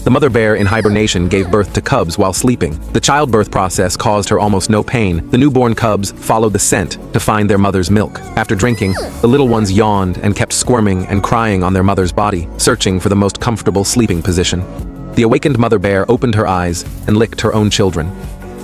The mother bear in hibernation gave birth to cubs while sleeping. The childbirth process caused her almost no pain. The newborn cubs followed the scent to find their mother's milk. After drinking, the little ones yawned and kept squirming and crying on their mother's body, searching for the most comfortable sleeping position. The awakened mother bear opened her eyes and licked her own children.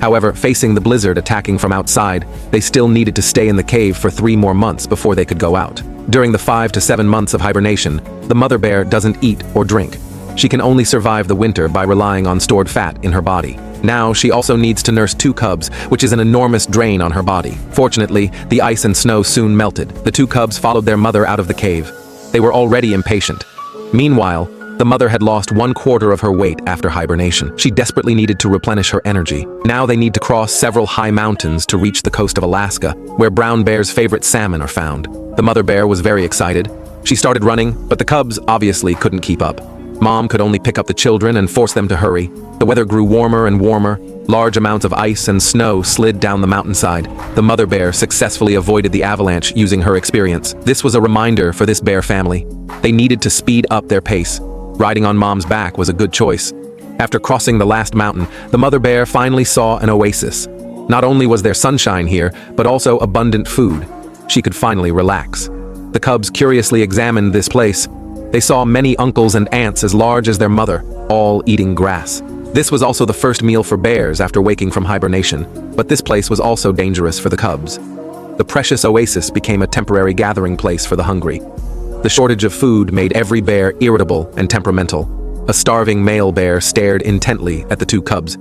However, facing the blizzard attacking from outside, they still needed to stay in the cave for 3 more months before they could go out. During the 5 to 7 months of hibernation, the mother bear doesn't eat or drink. She can only survive the winter by relying on stored fat in her body. Now, she also needs to nurse 2 cubs, which is an enormous drain on her body. Fortunately, the ice and snow soon melted. The 2 cubs followed their mother out of the cave. They were already impatient. Meanwhile, the mother had lost 1/4 of her weight after hibernation. She desperately needed to replenish her energy. Now they need to cross several high mountains to reach the coast of Alaska, where brown bear's favorite salmon are found. The mother bear was very excited. She started running, but the cubs obviously couldn't keep up. Mom could only pick up the children and force them to hurry. The weather grew warmer and warmer. Large amounts of ice and snow slid down the mountainside. The mother bear successfully avoided the avalanche using her experience. This was a reminder for this bear family. They needed to speed up their pace. Riding on Mom's back was a good choice. After crossing the last mountain, the mother bear finally saw an oasis. Not only was there sunshine here, but also abundant food. She could finally relax. The cubs curiously examined this place. They saw many uncles and aunts as large as their mother, all eating grass. This was also the first meal for bears after waking from hibernation, but this place was also dangerous for the cubs. The precious oasis became a temporary gathering place for the hungry. The shortage of food made every bear irritable and temperamental. A starving male bear stared intently at the 2 cubs.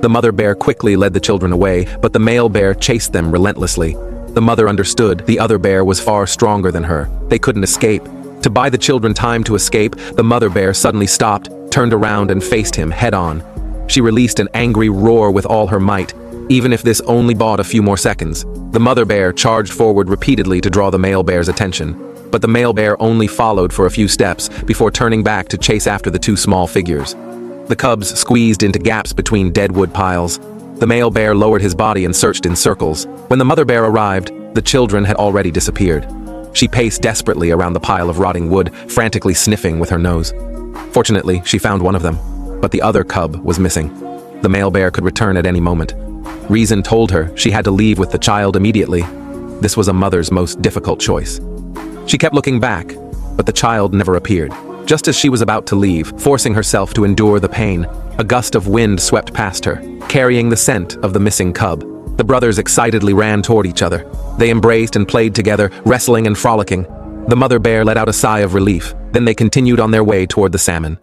The mother bear quickly led the children away, but the male bear chased them relentlessly. The mother understood the other bear was far stronger than her. They couldn't escape. To buy the children time to escape, the mother bear suddenly stopped, turned around and faced him head-on. She released an angry roar with all her might, even if this only bought a few more seconds. The mother bear charged forward repeatedly to draw the male bear's attention. But the male bear only followed for a few steps before turning back to chase after the 2 small figures. The cubs squeezed into gaps between dead wood piles. The male bear lowered his body and searched in circles. When the mother bear arrived, the children had already disappeared. She paced desperately around the pile of rotting wood, frantically sniffing with her nose. Fortunately, she found one of them, but the other cub was missing. The male bear could return at any moment. Reason told her she had to leave with the child immediately. This was a mother's most difficult choice. She kept looking back, but the child never appeared. Just as she was about to leave, forcing herself to endure the pain, a gust of wind swept past her, carrying the scent of the missing cub. The brothers excitedly ran toward each other. They embraced and played together, wrestling and frolicking. The mother bear let out a sigh of relief. Then they continued on their way toward the salmon.